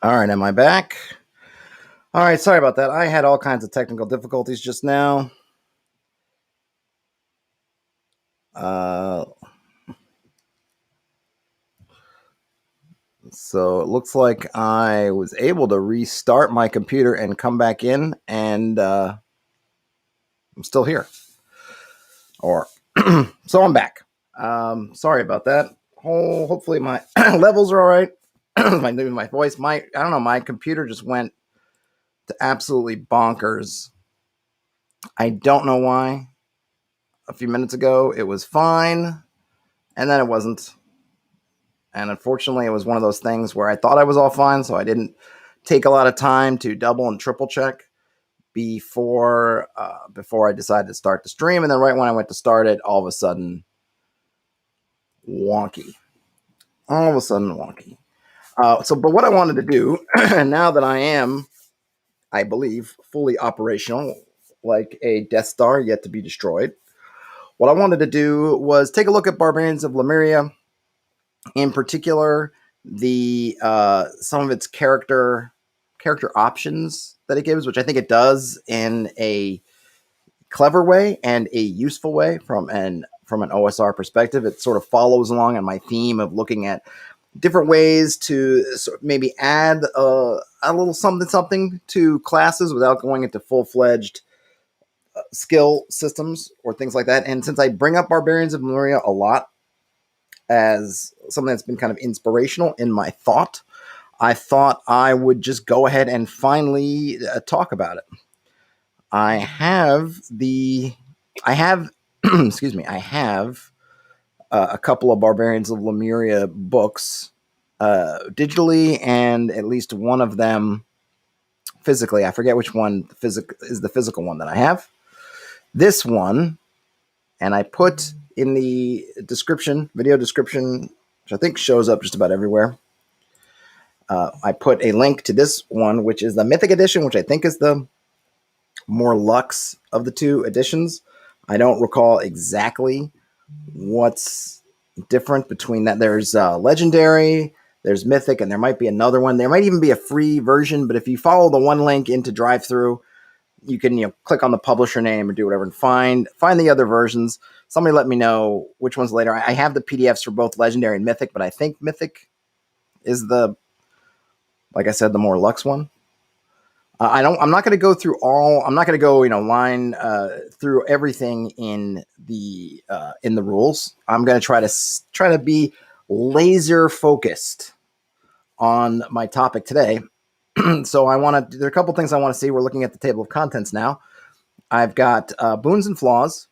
All right, am I back? All right, sorry about that. I had all kinds of technical difficulties just now. Uh, so it looks like I was able to restart my computer and come back in, and I'm still here. Or so I'm back. Sorry about that. Hopefully my levels are all right. my voice, I don't know. My computer just went to absolutely bonkers. I don't know why. A few minutes ago it was fine, and then it wasn't. And unfortunately, it was one of those things where I thought I was all fine, so I didn't take a lot of time to double and triple check before I decided to start the stream. And then right when I went to start it, all of a sudden, wonky. All of a sudden, wonky. But what I wanted to do, now that I am, I believe, fully operational, like a Death Star yet to be destroyed, what I wanted to do was take a look at Barbarians of Lemuria, in particular the some of its character options that it gives, which I think it does in a clever way and a useful way from an OSR perspective. It sort of follows along on my theme of looking at different ways to maybe add a little something to classes without going into full-fledged skill systems or things like that. And since I bring up Barbarians of Lemuria a lot as something that's been kind of inspirational in my thought, I thought I would just go ahead and finally talk about it. I have excuse me, I have a couple of Barbarians of Lemuria books digitally, and at least one of them physically. I forget which one is the physical one that I have. This one, and I put in the video description, which I think shows up just about everywhere. I put a link to this one, which is the Mythic Edition, which I think is the more luxe of the two editions. I don't recall exactly what's different between that. There's Legendary, there's Mythic, and there might be another one. There might even be a free version, but if you follow the one link into drive-through, you can click on the publisher name or do whatever and find the other versions. Somebody let me know which one's later. I have the PDFs for both Legendary and Mythic, but I think Mythic is like I said, the more luxe one. I'm not going to go through all. I'm not going to go, line through everything in the rules. I'm going to try to be laser focused on my topic today. So there are a couple things I want to see. We're looking at the table of contents now. I've got boons and flaws,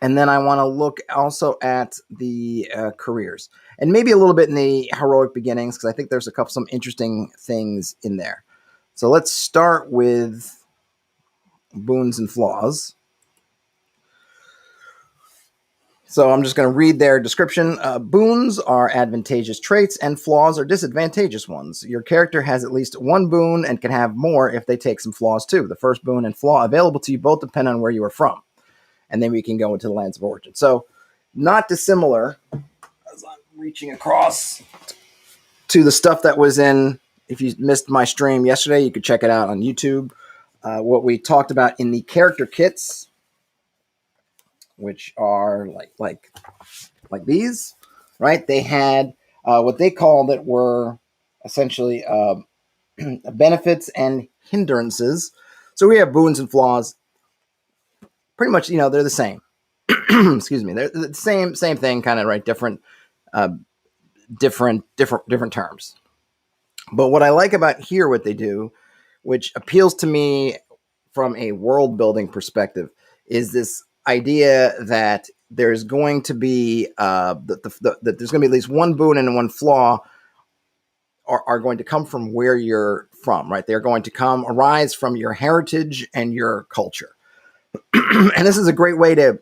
and then I want to look also at the careers, and maybe a little bit in the heroic beginnings, because I think there's some interesting things in there. So let's start with boons and flaws. So I'm just going to read their description. Boons are advantageous traits and flaws are disadvantageous ones. Your character has at least one boon and can have more if they take some flaws too. The first boon and flaw available to you both depend on where you are from. And then we can go into the lands of origin. So not dissimilar, as I'm reaching across to the stuff that was in. If you missed my stream yesterday, you could check it out on YouTube. What we talked about in the character kits, which are like these, right? They had what they called it were essentially benefits and hindrances. So we have boons and flaws. Pretty much, they're the same. Excuse me, they're the same thing, kind of, right? Different terms. But what I like about here, what they do, which appeals to me from a world building perspective, is this idea that there's going to be that there's going to be at least one boon and one flaw are going to come from where you're from, right? They're going to arise from your heritage and your culture. And this is a great way to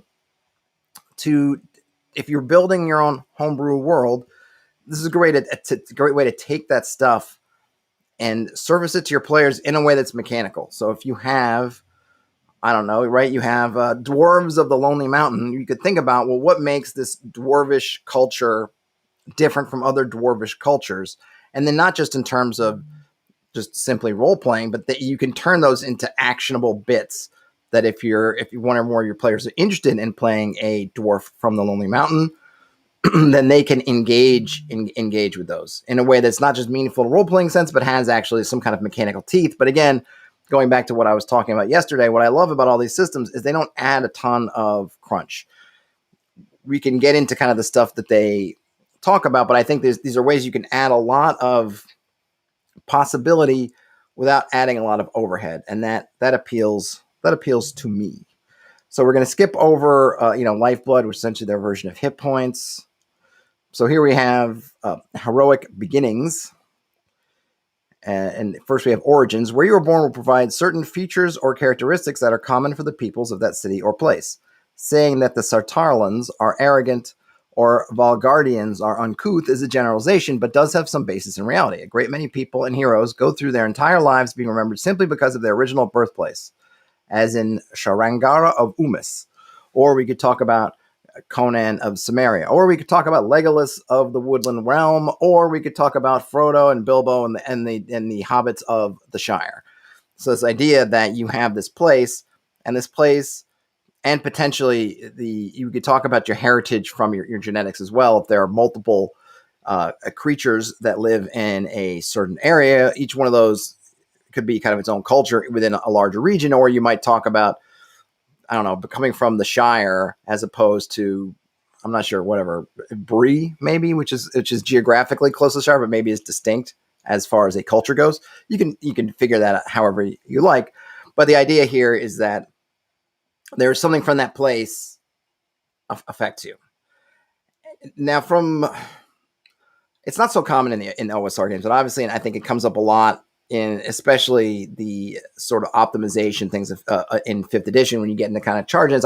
if you're building your own homebrew world, this is a great way to take that stuff and service it to your players in a way that's mechanical. So if you have, I don't know, right, you have dwarves of the Lonely Mountain, you could think about, well, what makes this dwarvish culture different from other dwarvish cultures? And then not just in terms of just simply role playing, but that you can turn those into actionable bits. That if one or more of your players are interested in playing a dwarf from the Lonely Mountain, then they can engage with those in a way that's not just meaningful role playing sense, but has actually some kind of mechanical teeth. But again, going back to what I was talking about yesterday, what I love about all these systems is they don't add a ton of crunch. We can get into kind of the stuff that they talk about, but I think these are ways you can add a lot of possibility without adding a lot of overhead, and that appeals to me. So we're going to skip over Lifeblood, which is essentially their version of hit points. So here we have Heroic Beginnings. And first we have Origins. Where you were born will provide certain features or characteristics that are common for the peoples of that city or place. Saying that the Sartarlans are arrogant or Valgardians are uncouth is a generalization, but does have some basis in reality. A great many people and heroes go through their entire lives being remembered simply because of their original birthplace, as in Sharangara of Umis. Or we could talk about Conan of Samaria, or we could talk about Legolas of the Woodland Realm, or we could talk about Frodo and Bilbo and the hobbits of the Shire. So this idea that you have this place, and potentially you could talk about your heritage from your genetics as well. If there are multiple creatures that live in a certain area, each one of those could be kind of its own culture within a larger region. Or you might talk about, I don't know, coming from the Shire as opposed to, I'm not sure, whatever, Bree maybe, which is geographically close to the Shire, but maybe is distinct as far as a culture goes. You can figure that out however you like. But the idea here is that there's something from that place affects you. Now, it's not so common in OSR games, but obviously, and I think it comes up a lot in especially the sort of optimization things in 5th edition when you get into kind of charges.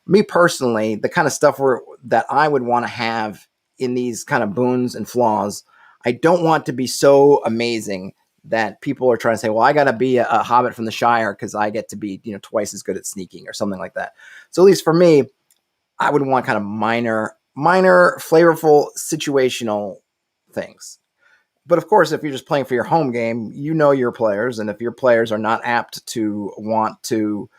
Me personally, the kind of stuff that I would want to have in these kind of boons and flaws, I don't want to be so amazing that people are trying to say, well, I got to be a hobbit from the Shire because I get to be, twice as good at sneaking or something like that. So at least for me, I would want kind of minor, flavorful, situational things. But of course, if you're just playing for your home game, your players, and if your players are not apt to want to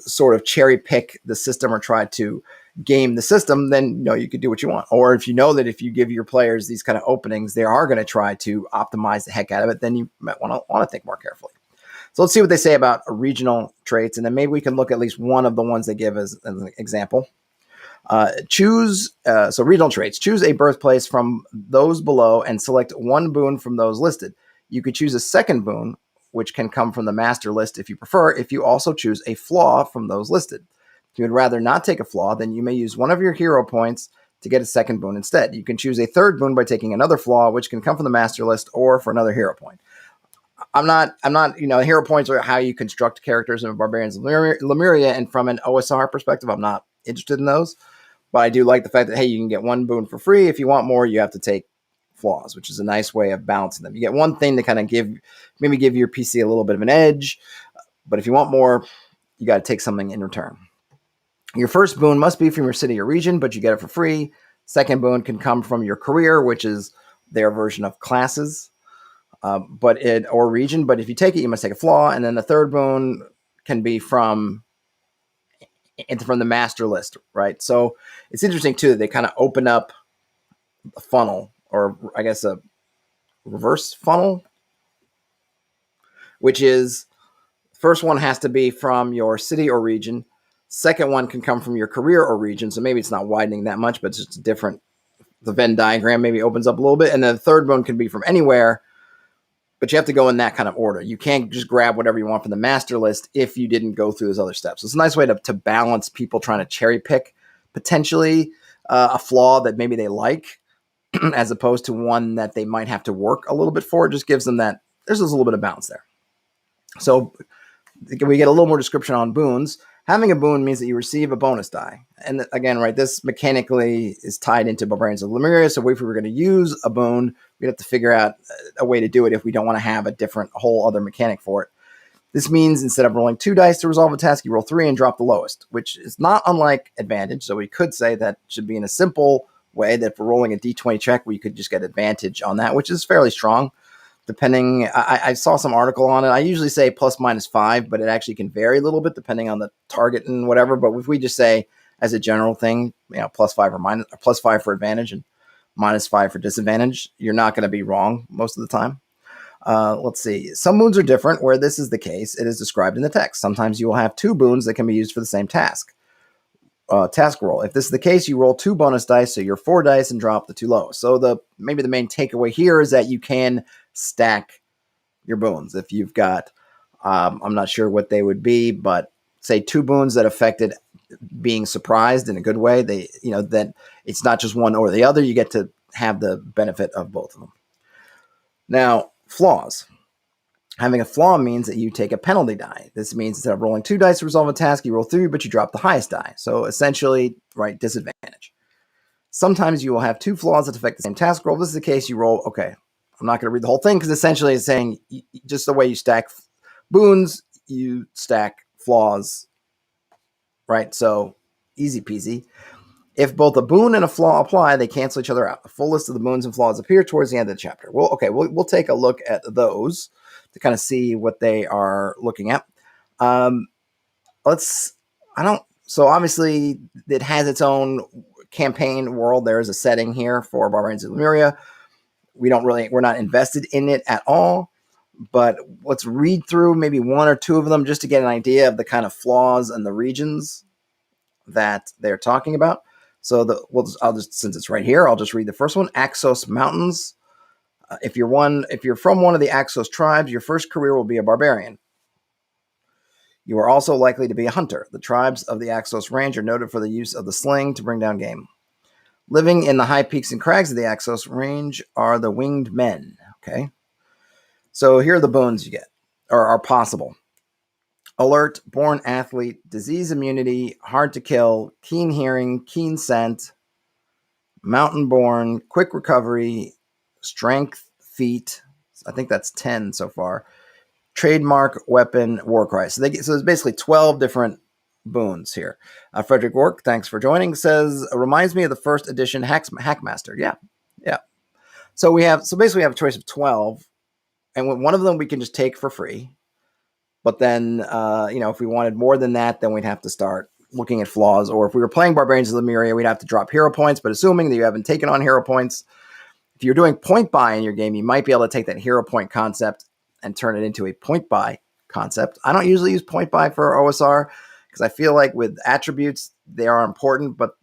sort of cherry pick the system or try to game the system, then you could do what you want. Or if you know that if you give your players these kind of openings, they are going to try to optimize the heck out of it, then you might want to think more carefully. So let's see what they say about regional traits, and then maybe we can look at least one of the ones they give as an example. So regional traits. Choose a birthplace from those below and select one boon from those listed. You could choose a second boon, which can come from the master list if you prefer, if you also choose a flaw from those listed. If you would rather not take a flaw, then you may use one of your hero points to get a second boon instead. You can choose a third boon by taking another flaw, which can come from the master list or for another hero point. I'm not, hero points are how you construct characters in Barbarians of Lemuria, and from an OSR perspective, I'm not interested in those. But I do like the fact that, hey, you can get one boon for free. If you want more, you have to take flaws, which is a nice way of balancing them. You get one thing to kind of give your PC a little bit of an edge, but if you want more, you got to take something in return. Your first boon must be from your city or region, but you get it for free. Second boon can come from your career, which is their version of classes, or region. But if you take it, you must take a flaw. And then the third boon can be from the master list, right? So it's interesting too that they kind of open up a funnel, or I guess a reverse funnel, which is first one has to be from your city or region. Second one can come from your career or region. So maybe it's not widening that much, but it's just different. The Venn diagram maybe opens up a little bit. And then the third one can be from anywhere, but you have to go in that kind of order. You can't just grab whatever you want from the master list if you didn't go through those other steps. So it's a nice way to balance people trying to cherry pick potentially a flaw that maybe they like as opposed to one that they might have to work a little bit for. It just gives them that, there's just a little bit of balance there. So we get a little more description on boons. Having a boon means that you receive a bonus die. And again, right, this mechanically is tied into Barbarians of Lemuria. So if we were going to use a boon, we'd have to figure out a way to do it if we don't want to have a whole other mechanic for it. This means instead of rolling 2 dice to resolve a task, you roll 3 and drop the lowest, which is not unlike advantage. So we could say that should be in a simple way that if we're rolling a d20 check, we could just get advantage on that, which is fairly strong. Depending, I saw some article on it. I usually say ±5, but it actually can vary a little bit depending on the target and whatever. But if we just say as a general thing, +5 or +5 for advantage and -5 for disadvantage, you're not going to be wrong most of the time. Let's see. Some boons are different. Where this is the case, it is described in the text. Sometimes you will have 2 boons that can be used for the same task. Task roll. If this is the case, you roll 2 bonus dice, so you're 4 dice and drop the 2 lowest. So maybe the main takeaway here is that you can stack your boons. If you've got, I'm not sure what they would be, but say 2 boons that affected being surprised in a good way, that it's not just one or the other. You get to have the benefit of both of them. Now, flaws. Having a flaw means that you take a penalty die. This means instead of rolling 2 dice to resolve a task, you roll 3, but you drop the highest die. So essentially, right, disadvantage. Sometimes you will have 2 flaws that affect the same task roll. If this is the case, you roll, okay, I'm not going to read the whole thing because essentially it's saying just the way you stack boons, you stack flaws, right? So easy peasy. If both a boon and a flaw apply, they cancel each other out. A full list of the boons and flaws appear towards the end of the chapter. Well, okay, we'll take a look at those to kind of see what they are looking at. So obviously it has its own campaign world. There is a setting here for Barbarians of Lemuria. We're not invested in it at all, but let's read through maybe 1 or 2 of them just to get an idea of the kind of flaws and the regions that they're talking about. So since it's right here, I'll just read the first one. Axos Mountains. If you're from one of the Axos tribes, your first career will be a barbarian. You are also likely to be a hunter. The tribes of the Axos Range are noted for the use of the sling to bring down game. Living in the high peaks and crags of the Axos Range are the winged men. Okay. So here are the boons you get, or are possible. Alert, born athlete, disease immunity, hard to kill, keen hearing, keen scent, mountain born, quick recovery, strength, feet. I think that's 10 so far. Trademark, weapon, war cry. So there's basically 12 different boons here. Frederick Work, thanks for joining, says, reminds me of the first edition Hackmaster. Yeah. So basically we have a choice of 12, and one of them we can just take for free. But then, if we wanted more than that, then we'd have to start looking at flaws. Or if we were playing Barbarians of Lemuria, we'd have to drop hero points. But assuming that you haven't taken on hero points, if you're doing point buy in your game, you might be able to take that hero point concept and turn it into a point buy concept. I don't usually use point buy for OSR because I feel like with attributes, they are important, but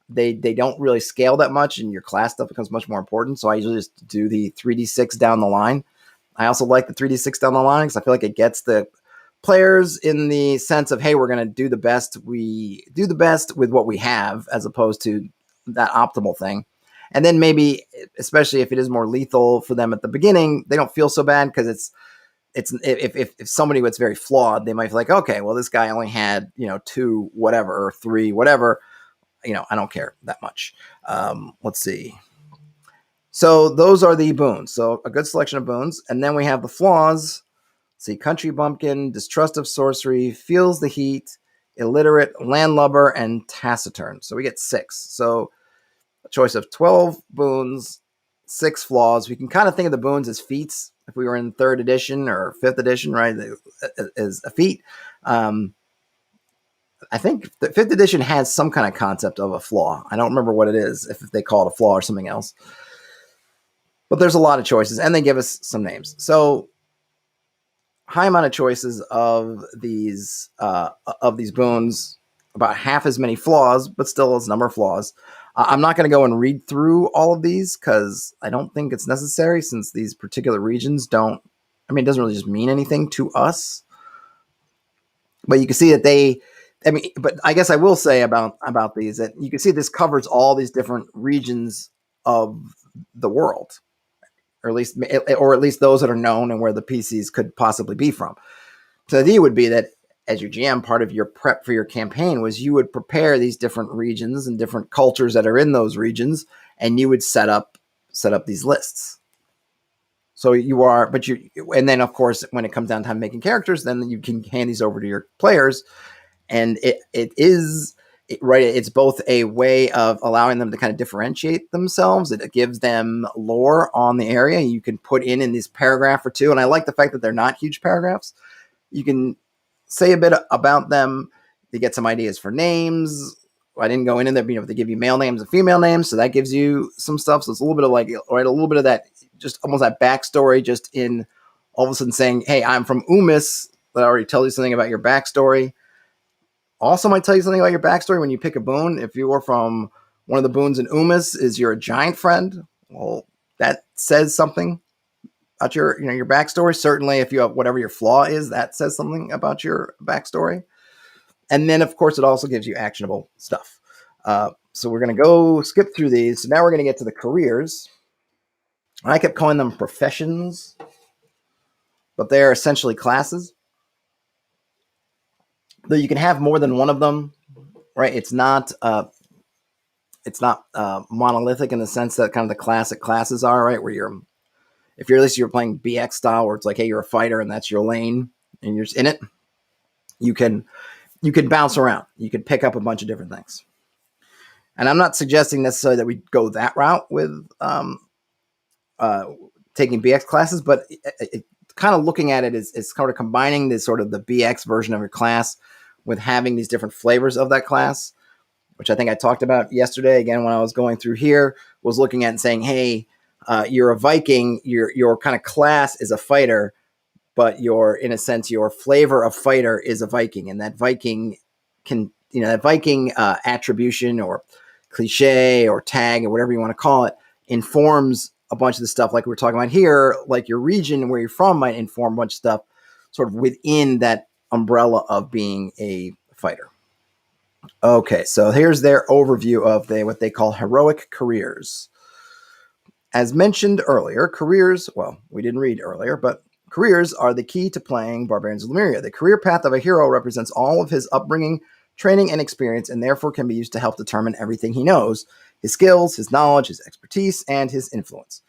they don't really scale that much, and your class stuff becomes much more important. So I usually just do the 3d6 down the line. I also like the 3d6 down the line because I feel like it gets the players in the sense of, hey, we're going to do the best. We do the best with what we have as opposed to that optimal thing. And then maybe, especially if it is more lethal for them at the beginning, they don't feel so bad because it's if somebody was very flawed, they might feel like, okay, well, this guy only had 2 whatever or 3 whatever. I don't care that much. Let's see. So those are the boons. So a good selection of boons, and then we have the flaws. See, country bumpkin, distrust of sorcery, feels the heat, illiterate, landlubber, and taciturn. So we get 6. So a choice of 12 boons, 6 flaws. We can kind of think of the boons as feats. If we were in 3rd edition or 5th edition, right, as a feat. I think the 5th edition has some kind of concept of a flaw. I don't remember what it is, if they call it a flaw or something else. But there's a lot of choices, and they give us some names. So high amount of choices of these boons, about half as many flaws, but still as number of flaws. I'm not going to go and read through all of these because I don't think it's necessary, since these particular regions it doesn't really just mean anything to us. But you can see that but I guess I will say about these that you can see this covers all these different regions of the world, or at least those that are known and where the PCs could possibly be from. So the idea would be that as your GM, part of your prep for your campaign was you would prepare these different regions and different cultures that are in those regions, and you would set up these lists. So and then of course, when it comes down to making characters, then you can hand these over to your players. And it is right? It's both a way of allowing them to kind of differentiate themselves. It gives them lore on the area. You can put in this paragraph or two. And I like the fact that they're not huge paragraphs. You can say a bit about them. You get some ideas for names. I didn't go into that, they give you male names and female names. So that gives you some stuff. So it's a little bit of like, right, a little bit of that, just almost that backstory, just in all of a sudden saying, hey, I'm from Umis. That already tells you something about your backstory. Also might tell you something about your backstory when you pick a boon. If you were from one of the boons in Umis, is you're a giant friend. Well, that says something about your backstory. Certainly, if you have whatever your flaw is, that says something about your backstory. And then, of course, it also gives you actionable stuff. So we're going to go skip through these. So now we're going to get to the careers. I kept calling them professions, but they're essentially classes. Though you can have more than one of them, right? It's not monolithic in the sense that kind of the classic classes are, right? Where if you're playing BX style, where it's like, hey, you're a fighter and that's your lane and you're just in it, you can bounce around. You can pick up a bunch of different things. And I'm not suggesting necessarily that we go that route with taking BX classes, but kind of looking at it is kind of combining this sort of the BX version of your class with having these different flavors of that class, which I think I talked about yesterday. Again, when I was going through here, was looking at and saying, hey, you're a Viking, your kind of class is a fighter, but in a sense, your flavor of fighter is a Viking. And that Viking attribution or cliche or tag or whatever you want to call it informs a bunch of the stuff like we're talking about here, like your region where you're from might inform a bunch of stuff sort of within that umbrella of being a fighter. Okay, so here's their overview of what they call heroic careers. As mentioned earlier, careers, well, we didn't read earlier, but careers are the key to playing Barbarians of Lemuria. The career path of a hero represents all of his upbringing, training, and experience, and therefore can be used to help determine everything he knows, his skills, his knowledge, his expertise, and his influence.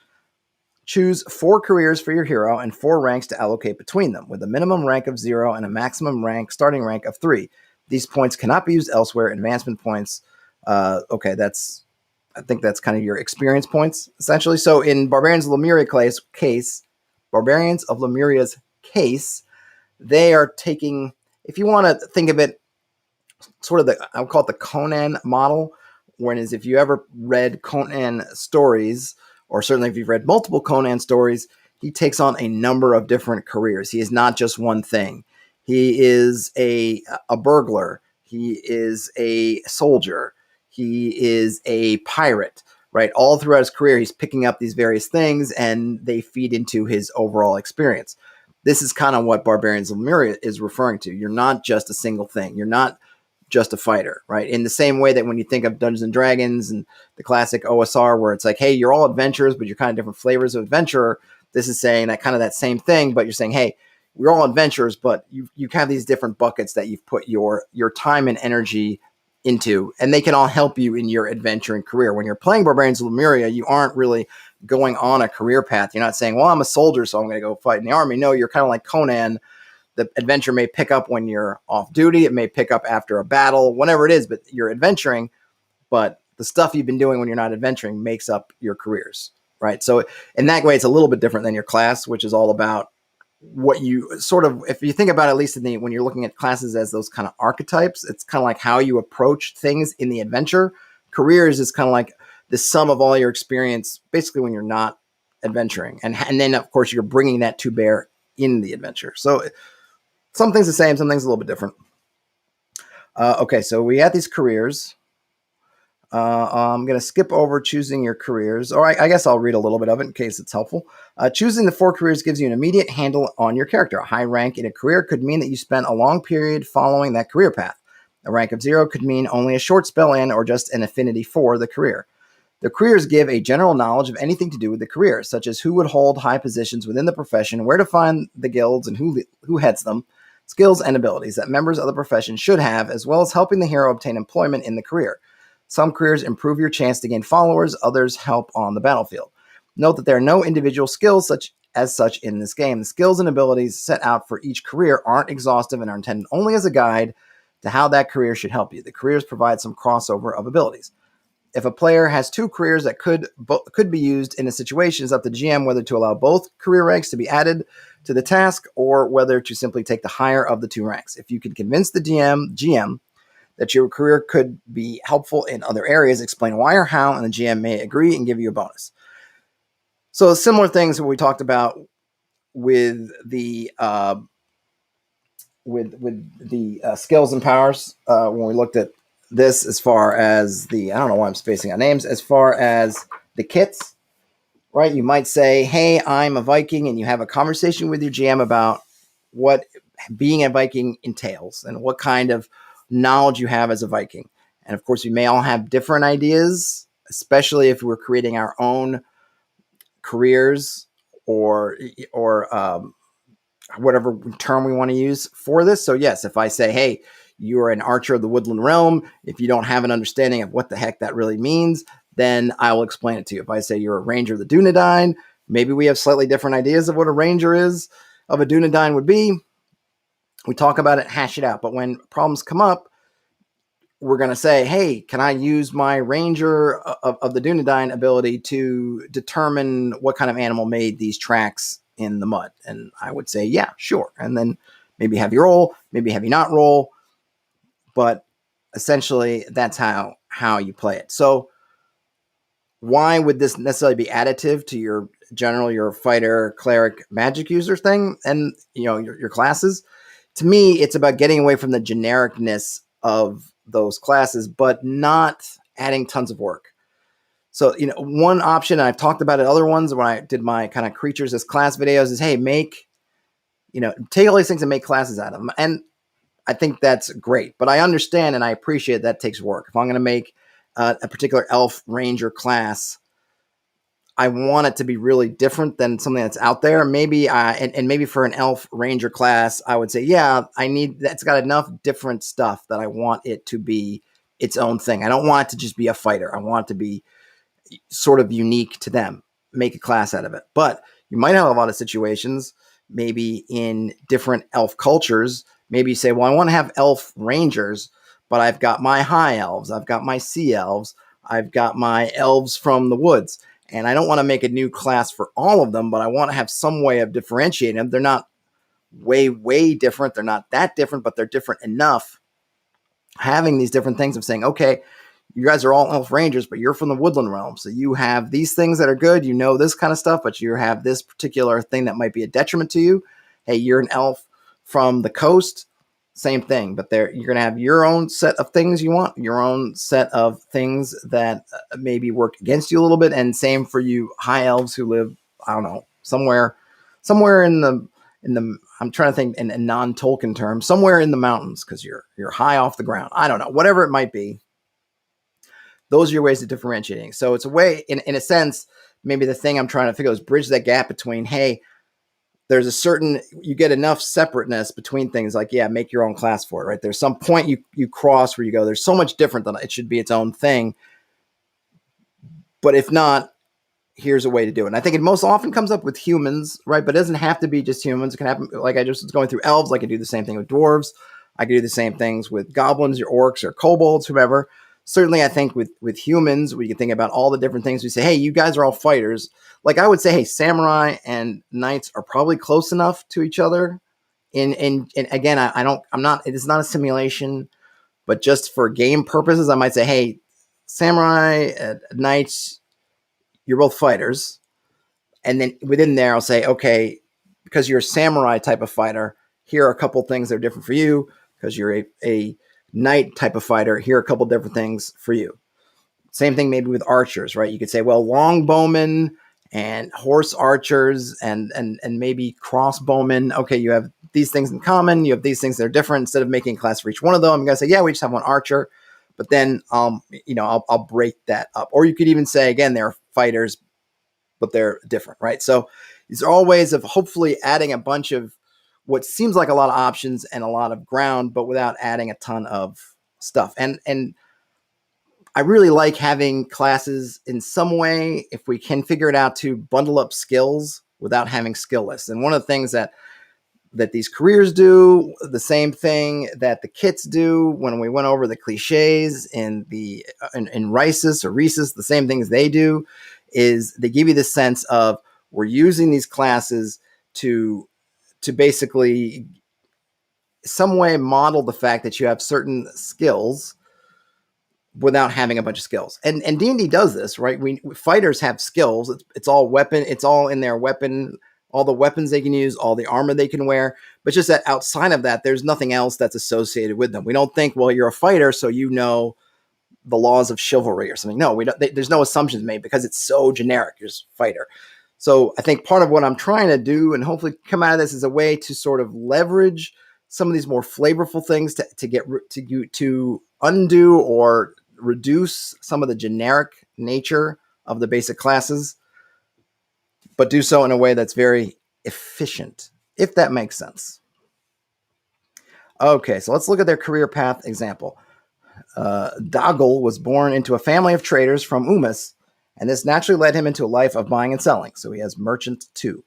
Choose 4 careers for your hero and 4 ranks to allocate between them, with a minimum rank of 0 and a maximum starting rank of 3. These points cannot be used elsewhere. Advancement points. I think that's kind of your experience points, essentially. So in Barbarians of Lemuria's case, they are taking, if you want to think of it, sort of I would call it the Conan model, whereas if you ever read Conan stories, or certainly if you've read multiple Conan stories, he takes on a number of different careers. He is not just one thing. He is a burglar. He is a soldier. He is a pirate, right? All throughout his career, he's picking up these various things and they feed into his overall experience. This is kind of what Barbarians of Lemuria is referring to. You're not just a single thing. You're not just a fighter, right? In the same way that when you think of Dungeons and Dragons and the classic OSR, where it's like, hey, you're all adventurers, but you're kind of different flavors of adventurer. This is saying that kind of that same thing, but you're saying, hey, we're all adventurers, but you have these different buckets that you've put your time and energy into, and they can all help you in your adventuring career. When you're playing Barbarians of Lemuria, you aren't really going on a career path. You're not saying, well, I'm a soldier, so I'm going to go fight in the army. No, you're kind of like Conan. The adventure may pick up when you're off duty. It may pick up after a battle, whatever it is, but you're adventuring. But the stuff you've been doing when you're not adventuring makes up your careers, right? So in that way, it's a little bit different than your class, which is all about what you sort of, if you think about it, at least when you're looking at classes as those kind of archetypes, it's kind of like how you approach things in the adventure. Careers is kind of like the sum of all your experience, basically when you're not adventuring. And then, of course, you're bringing that to bear in the adventure. So some things the same, some things a little bit different. Okay, so we had these careers. I'm going to skip over choosing your careers, or I guess I'll read a little bit of it in case it's helpful. Choosing the 4 careers gives you an immediate handle on your character. A high rank in a career could mean that you spent a long period following that career path. A rank of 0 could mean only a short spell in or just an affinity for the career. The careers give a general knowledge of anything to do with the career, such as who would hold high positions within the profession, where to find the guilds and who heads them, skills and abilities that members of the profession should have, as well as helping the hero obtain employment in the career. Some careers improve your chance to gain followers, others help on the battlefield. Note that there are no individual skills such in this game. The skills and abilities set out for each career aren't exhaustive and are intended only as a guide to how that career should help you. The careers provide some crossover of abilities. If a player has two careers that could be used in a situation, it's up to GM whether to allow both career ranks to be added to the task or whether to simply take the higher of the two ranks. If you can convince the GM that your career could be helpful in other areas, explain why or how, and the GM may agree and give you a bonus. So similar things we talked about with the skills and powers when we looked at this, as far as I don't know why I'm spacing on names, as far as the kits, right? You might say, hey, I'm a Viking, and you have a conversation with your GM about what being a Viking entails and what kind of knowledge you have as a Viking. And of course, we may all have different ideas, especially if we're creating our own careers or whatever term we want to use for this. So yes, if I say, hey, you're an archer of the woodland realm, if you don't have an understanding of what the heck that really means, then I will explain it to you. If I say you're a ranger of the Dunedain, maybe we have slightly different ideas of what a ranger is, of a Dunedain would be. We talk about it, hash it out. But when problems come up, we're going to say, hey, can I use my ranger of the Dunedain ability to determine what kind of animal made these tracks in the mud? And I would say, yeah, sure. And then maybe have you roll, maybe have you not roll. But essentially, that's how you play it. So why would this necessarily be additive to your fighter, cleric, magic user thing and your classes? To me, it's about getting away from the genericness of those classes, but not adding tons of work. So, one option, and I've talked about it other ones when I did my kind of creatures as class videos, is, hey, take all these things and make classes out of them. And I think that's great, but I understand and I appreciate that takes work. If I'm going to make a particular elf ranger class, I want it to be really different than something that's out there. Maybe and maybe for an elf ranger class, I would say, yeah, that's got enough different stuff that I want it to be its own thing. I don't want it to just be a fighter. I want it to be sort of unique to them. Make a class out of it. But you might have a lot of situations, maybe in different elf cultures. Maybe you say, well, I want to have elf rangers, but I've got my high elves, I've got my sea elves, I've got my elves from the woods. And I don't want to make a new class for all of them, but I want to have some way of differentiating them. They're not way, way different. They're not that different, but they're different enough. Having these different things of saying, okay, you guys are all elf rangers, but you're from the woodland realm. So you have these things that are good. This kind of stuff, but you have this particular thing that might be a detriment to you. Hey, you're an elf from the coast. Same thing, but you're going to have your own set of things you want, your own set of things that maybe work against you a little bit. And same for you high elves who live, I don't know, somewhere in the, I'm trying to think in non-Tolkien terms, somewhere in the mountains, because you're high off the ground. I don't know, whatever it might be. Those are your ways of differentiating. So it's a way, in a sense, maybe the thing I'm trying to figure out is bridge that gap between, hey, you get enough separateness between things, like, yeah, make your own class for it, right? There's some point you cross where you go, there's so much different that it should be its own thing. But if not, here's a way to do it. And I think it most often comes up with humans, right? But it doesn't have to be just humans. It can happen, like I just was going through elves, I could do the same thing with dwarves. I could do the same things with goblins or orcs or kobolds, whoever. Certainly, I think with humans, we can think about all the different things. We say, hey, you guys are all fighters. Like I would say, hey, samurai and knights are probably close enough to each other. And again, it is not a simulation, but just for game purposes, I might say, hey, samurai, knights, you're both fighters. And then within there, I'll say, okay, because you're a samurai type of fighter, here are a couple things that are different for you. Because you're a knight type of fighter, here are a couple different things for you. Same thing maybe with archers, right? You could say, well, longbowmen and horse archers and maybe crossbowmen. Okay, you have these things in common. You have these things that are different. Instead of making a class for each one of them, I'm going to say, yeah, we just have one archer. But then, I'll break that up. Or you could even say, again, they're fighters, but they're different, right? So these are all ways of hopefully adding a bunch of what seems like a lot of options and a lot of ground, but without adding a ton of stuff. And I really like having classes in some way, if we can figure it out, to bundle up skills without having skill lists. And one of the things that that these careers do, the same thing that the kits do when we went over the cliches in Risis or Reese's, the same things they do is they give you the sense of we're using these classes to basically some way model the fact that you have certain skills without having a bunch of skills. And D&D does this, right? Fighters have skills. It's all weapon. It's all in their weapon, all the weapons they can use, all the armor they can wear. But just that outside of that, there's nothing else that's associated with them. We don't think, well, you're a fighter, so you know the laws of chivalry or something. No, we don't. There's no assumptions made because it's so generic. You're just a fighter. So I think part of what I'm trying to do and hopefully come out of this is a way to sort of leverage some of these more flavorful things to undo or reduce some of the generic nature of the basic classes, but do so in a way that's very efficient, if that makes sense. Okay, so let's look at their career path example. Daggle was born into a family of traders from Umis, and this naturally led him into a life of buying and selling, so he has merchant too.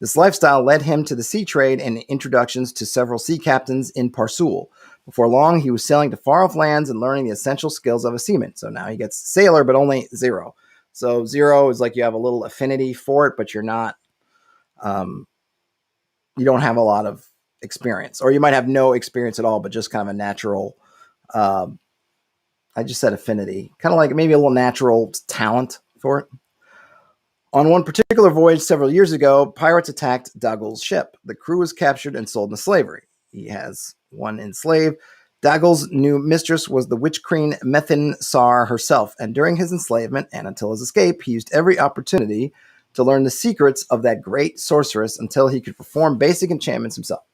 This lifestyle led him to the sea trade and introductions to several sea captains in Parsul. Before long, he was sailing to far-off lands and learning the essential skills of a seaman. So now he gets sailor, but only 0. So 0 is like you have a little affinity for it, but you're not, you don't have a lot of experience. Or you might have no experience at all, but just kind of a natural, I just said affinity, kind of like maybe a little natural talent for it. On one particular voyage several years ago, pirates attacked Daggle's ship. The crew was captured and sold into slavery. He has one enslaved. Daggle's new mistress was the witch queen Methin Sar herself, and during his enslavement and until his escape, he used every opportunity to learn the secrets of that great sorceress until he could perform basic enchantments himself.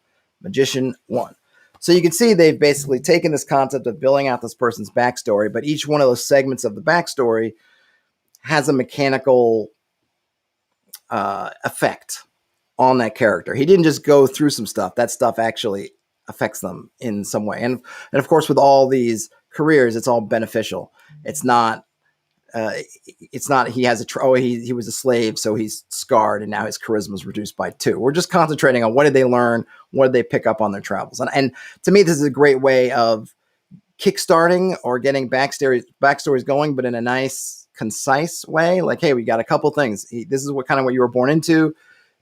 Magician 1. So you can see they've basically taken this concept of building out this person's backstory, but each one of those segments of the backstory has a mechanical effect on that character. He didn't just go through some stuff. That stuff actually affects them in some way. And of course, with all these careers, it's all beneficial. It's not he has he was a slave, so he's scarred and now his charisma is reduced by 2. We're just concentrating on what did they learn, what did they pick up on their travels. And to me, this is a great way of kickstarting or getting backstories going, but in a nice, concise way. Like, hey, we got a couple things. This is what you were born into.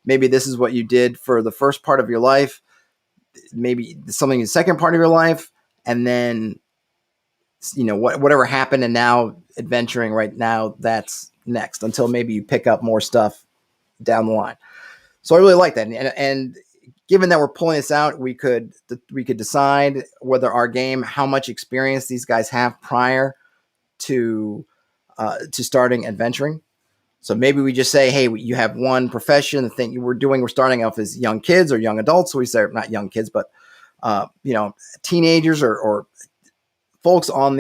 Maybe this is what you did for the first part of your life. Maybe something in the second part of your life. And then, whatever happened and now adventuring right now, that's next until maybe you pick up more stuff down the line. So I really like that. And given that we're pulling this out, we could decide whether our game, how much experience these guys have prior to starting adventuring. So maybe we just say, hey, you have one profession. The thing we're starting off as young kids or young adults. So we say not young kids, but teenagers or folks on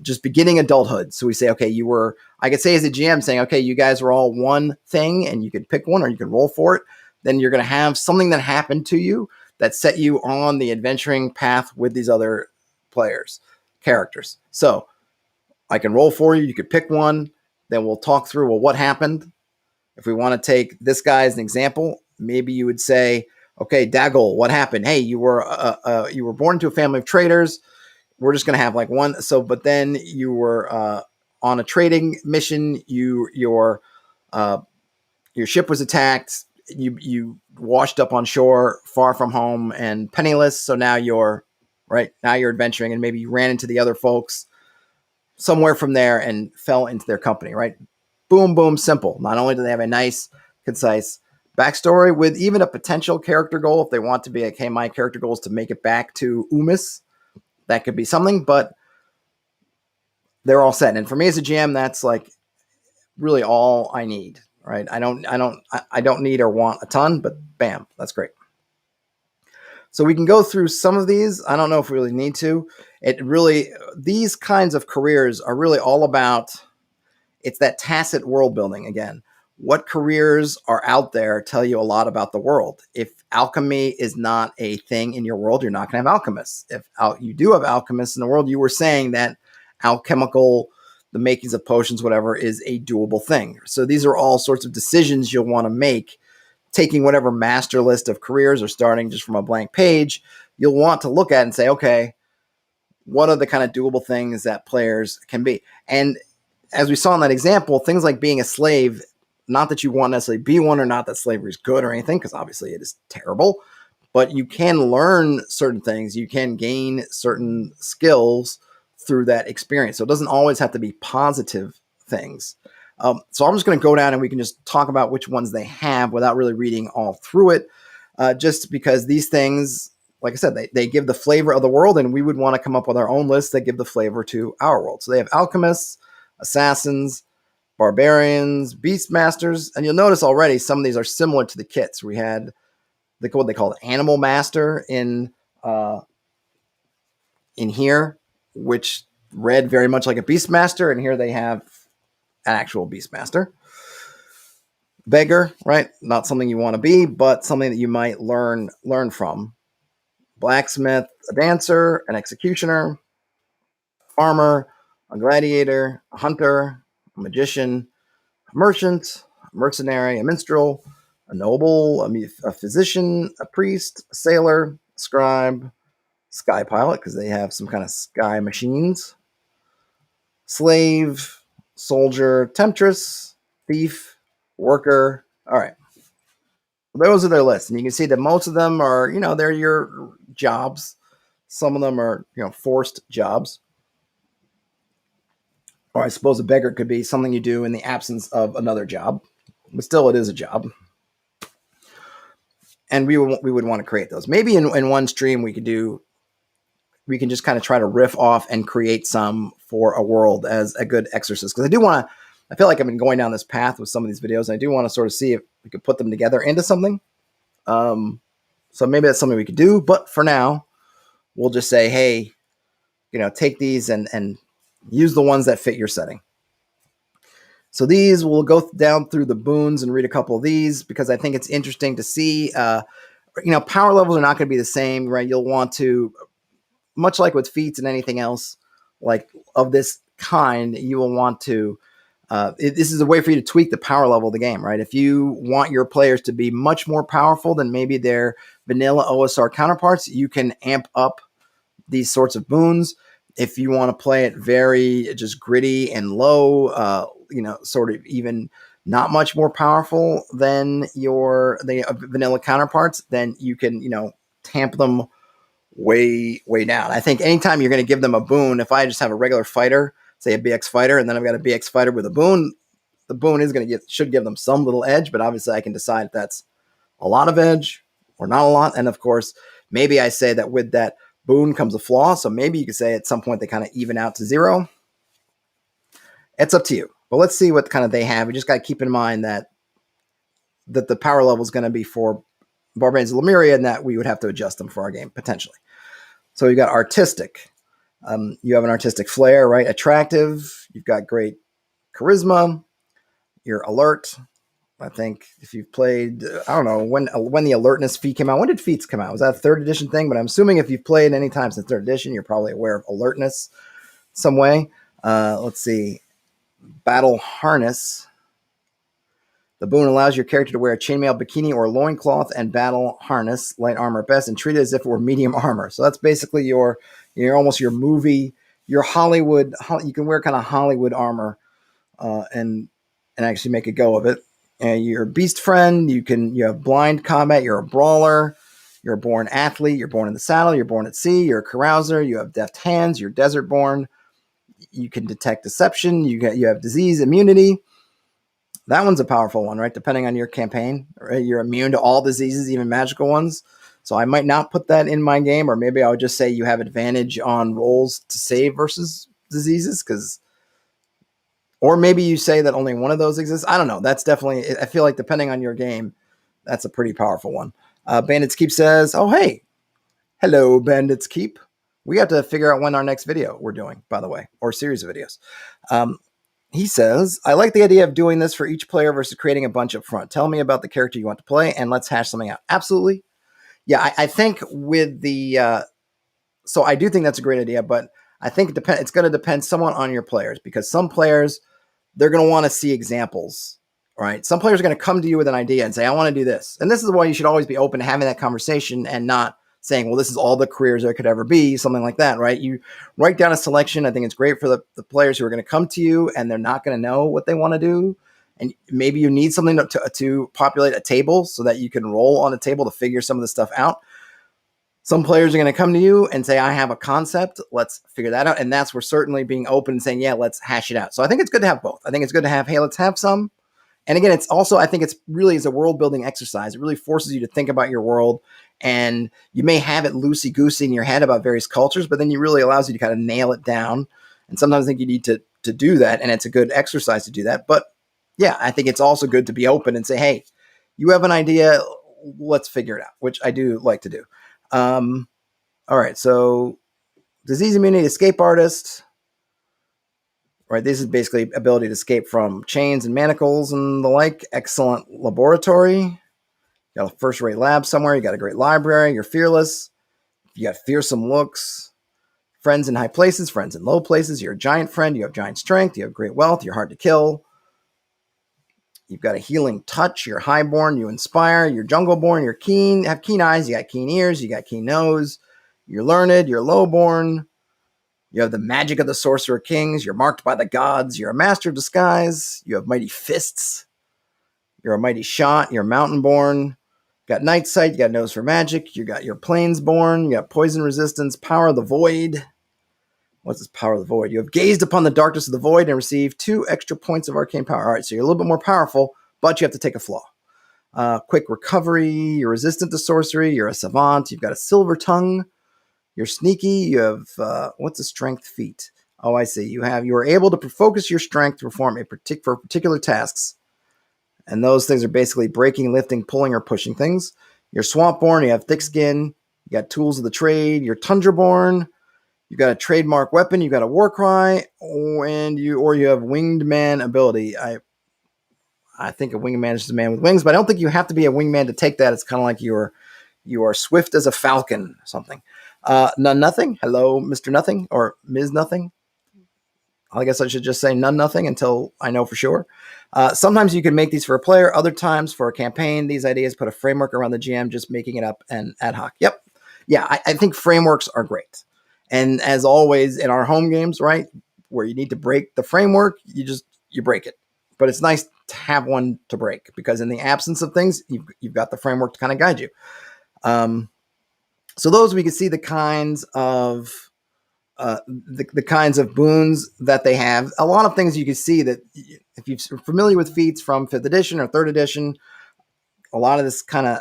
just beginning adulthood. So we say, okay, I could say as a GM saying, okay, you guys were all one thing and you could pick one or you can roll for it. Then you're going to have something that happened to you that set you on the adventuring path with these other characters. So I can roll for you. You could pick one. Then we'll talk through, well, what happened? If we want to take this guy as an example, maybe you would say, okay, Daggle, what happened? Hey, you were born into a family of traders. We're just going to have like one. So, but then you were on a trading mission. Your ship was attacked. You washed up on shore, far from home and penniless. So now you're adventuring, and maybe you ran into the other folks somewhere from there and fell into their company, right? Boom, boom, simple. Not only do they have a nice, concise backstory with even a potential character goal, if they want to be like, hey, my character goal is to make it back to Umis, that could be something, but they're all set. And for me as a GM, that's like really all I need, right? I don't need or want a ton, but bam, that's great. So we can go through some of these. I don't know if we really need to. These kinds of careers are really all about, it's that tacit world building again. What careers are out there tell you a lot about the world. If alchemy is not a thing in your world, you're not going to have alchemists. If you do have alchemists in the world, you were saying that alchemical, the makings of potions, whatever, is a doable thing. So these are all sorts of decisions you'll want to make taking whatever master list of careers or starting just from a blank page, you'll want to look at and say, okay, what are the kind of doable things that players can be? And as we saw in that example, things like being a slave, not that you want to necessarily be one or not that slavery is good or anything, because obviously it is terrible, but you can learn certain things. You can gain certain skills through that experience. So it doesn't always have to be positive things. So I'm just going to go down and we can just talk about which ones they have without really reading all through it, just because these things, like I said, they give the flavor of the world, and we would want to come up with our own list that give the flavor to our world. So they have alchemists, assassins, barbarians, beastmasters, and you'll notice already some of these are similar to the kits. We had what they call animal master in here, which read very much like a beastmaster, and here they have an actual beastmaster. Beggar, right? Not something you want to be, but something that you might learn from. Blacksmith, a dancer, an executioner, farmer, a gladiator, a hunter, a magician, a merchant, a mercenary, a minstrel, a noble, a physician, a priest, a sailor, a scribe, sky pilot, because they have some kind of sky machines, slave, soldier, temptress, thief, worker. All right. Those are their lists. And you can see that most of them are, they're your jobs. Some of them are, forced jobs. Or I suppose a beggar could be something you do in the absence of another job. But still, it is a job. And we would want to create those. Maybe in one stream we can just kind of try to riff off and create some for a world as a good exercise. Because I feel like I've been going down this path with some of these videos. And I do want to sort of see if we could put them together into something. So maybe that's something we could do. But for now, we'll just say, hey, take these and use the ones that fit your setting. So these, we'll go down through the boons and read a couple of these because I think it's interesting to see, power levels are not going to be the same, right? You'll want to, much like with feats and anything else like of this kind, you will want to, this is a way for you to tweak the power level of the game, right? If you want your players to be much more powerful than maybe their vanilla OSR counterparts, you can amp up these sorts of boons. If you want to play it very just gritty and low, sort of even not much more powerful than the vanilla counterparts, then you can, tamp them way down. I think anytime you're going to give them a boon, if I just have a regular fighter, say a BX fighter, and then I've got a BX fighter with a boon, the boon is should give them some little edge, but obviously I can decide if that's a lot of edge or not a lot. And of course, maybe I say that with that boon comes a flaw. So maybe you could say at some point they kind of even out to 0. It's up to you. But let's see what kind of they have. We just got to keep in mind that the power level is going to be for Barbarians of Lemuria, and that we would have to adjust them for our game potentially. So you've got artistic. You have an artistic flair, right? Attractive. You've got great charisma. You're alert. I think if you've played, I don't know, when the alertness feat came out. When did feats come out? Was that a 3rd edition thing? But I'm assuming if you've played any time since 3rd edition, you're probably aware of alertness some way. Let's see. Battle harness. The boon allows your character to wear a chainmail bikini or loincloth and battle harness, light armor at best, and treat it as if it were medium armor. So that's basically you're almost your movie, your Hollywood. You can wear kind of Hollywood armor and actually make a go of it. And you're a beast friend. You have blind combat. You're a brawler. You're a born athlete. You're born in the saddle. You're born at sea. You're a carouser. You have deft hands. You're desert born. You can detect deception. You have disease immunity. That one's a powerful one, right? Depending on your campaign, right? You're immune to all diseases, even magical ones. So I might not put that in my game, or maybe I would just say you have advantage on rolls to save versus diseases, or maybe you say that only one of those exists. I don't know. That's definitely, I feel like depending on your game, that's a pretty powerful one. Bandits Keep says, oh, hey, hello, Bandits Keep. We have to figure out when our next video we're doing, by the way, or series of videos. He says, I like the idea of doing this for each player versus creating a bunch up front. Tell me about the character you want to play and let's hash something out. Absolutely. Yeah, I think with the, so I do think that's a great idea, but I think it's going to depend somewhat on your players, because some players, they're going to want to see examples, right? Some players are going to come to you with an idea and say, I want to do this. And this is why you should always be open to having that conversation and not saying, well, this is all the careers there could ever be, something like that, right? You write down a selection. I think it's great for the players who are going to come to you and they're not going to know what they want to do. And maybe you need something to populate a table so that you can roll on a table to figure some of the stuff out. Some players are going to come to you and say, I have a concept. Let's figure that out. And that's where certainly being open and saying, yeah, let's hash it out. So I think it's good to have both. I think it's good to have, hey, let's have some. And again, it's also, I think it's really is a world building exercise. It really forces you to think about your world, and you may have it loosey goosey in your head about various cultures, but then it really allows you to kind of nail it down. And sometimes I think you need to do that, and it's a good exercise to do that. But yeah, I think it's also good to be open and say, hey, you have an idea, let's figure it out, which I do like to do. All right, so disease immunity, escape artist. Right, this is basically ability to escape from chains and manacles and the like. Excellent laboratory. You got a first-rate lab somewhere. You got a great library. You're fearless. You got fearsome looks. Friends in high places, friends in low places. You're a giant friend. You have giant strength. You have great wealth. You're hard to kill. You've got a healing touch. You're highborn. You inspire. You're jungle-born. You're keen. Have keen eyes. You got keen ears. You got keen nose. You're learned. You're low-born. You have the magic of the Sorcerer Kings. You're marked by the gods. You're a master of disguise. You have mighty fists. You're a mighty shot. You're mountain-born. You got night sight. You got nose for magic. You got your plains-born. You got poison resistance. Power of the void. What's this power of the void? You have gazed upon the darkness of the void and received 2 extra points of arcane power. All right, so you're a little bit more powerful, but you have to take a flaw. Quick recovery. You're resistant to sorcery. You're a savant. You've got a silver tongue. You're sneaky. You have, what's a strength feat? Oh, I see. You are able to focus your strength to perform for particular tasks. And those things are basically breaking, lifting, pulling, or pushing things. You're swamp-born. You have thick skin. You got tools of the trade. You're tundra-born. You've got a trademark weapon. You've got a war cry. And you have winged man ability. I think a winged man is just a man with wings, but I don't think you have to be a winged man to take that. It's kind of like you are swift as a falcon or something. None nothing. Hello, Mr. Nothing or Ms. Nothing. I guess I should just say none nothing until I know for sure. Sometimes you can make these for a player. Other times for a campaign, these ideas put a framework around the GM, just making it up and ad hoc. Yep. Yeah, I think frameworks are great. And as always in our home games, right, where you need to break the framework, you break it. But it's nice to have one to break because in the absence of things, you've got the framework to kind of guide you. So those we can see the kinds of the kinds of boons that they have. A lot of things you can see that if you're familiar with feats from 5th edition or 3rd edition, a lot of this kind of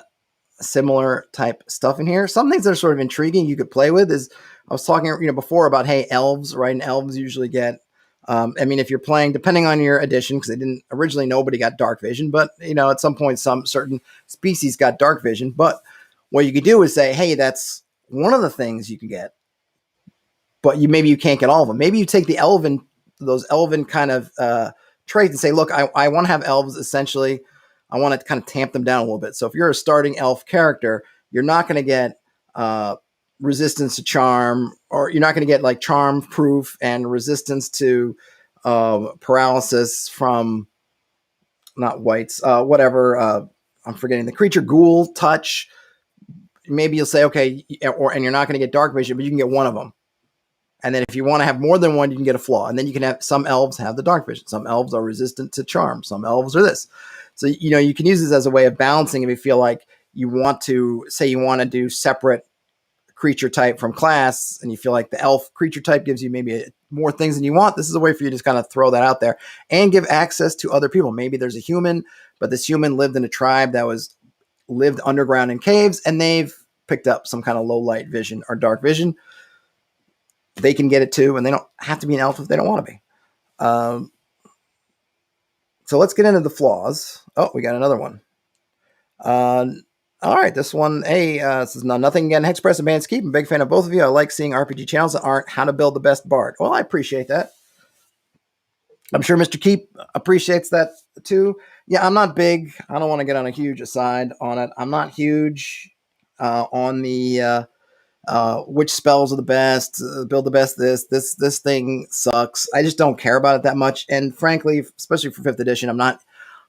similar type stuff in here. Some things that are sort of intriguing you could play with is I was talking before about, hey, elves, right? And elves usually get if you're playing, depending on your edition, because originally nobody got dark vision, but at some point some certain species got dark vision. But what you could do is say, hey, that's one of the things you can get, but maybe you can't get all of them. Maybe you take those elven kind of traits and say, look, I want to have elves essentially. I want to kind of tamp them down a little bit. So if you're a starting elf character, you're not going to get resistance to charm, or you're not going to get like charm proof and resistance to paralysis from not whites, whatever. I'm forgetting the creature ghoul touch. Maybe you'll say, okay, and you're not going to get dark vision, but you can get one of them. And then if you want to have more than one, you can get a flaw. And then you can have some elves have the dark vision. Some elves are resistant to charm. Some elves are this. So, you can use this as a way of balancing if you feel like you want to do separate creature type from class and you feel like the elf creature type gives you maybe more things than you want. This is a way for you to just kind of throw that out there and give access to other people. Maybe there's a human, but this human lived in a tribe that lived underground in caves and they've picked up some kind of low light vision or dark vision. They can get it too, and they don't have to be an elf if they don't want to be. So let's get into the flaws. Oh, we got another one. All right, this one, this is nothing again. Hexed Press and Band's Keep. I'm a big fan of both of you. I like seeing RPG channels that aren't how to build the best bard. Well, I appreciate that. I'm sure Mr. Keep appreciates that too. Yeah, I'm not big. I don't want to get on a huge aside on it. I'm not huge on the which spells are the best, build the best this thing sucks. I just don't care about it that much. And frankly, especially for 5th edition, I'm not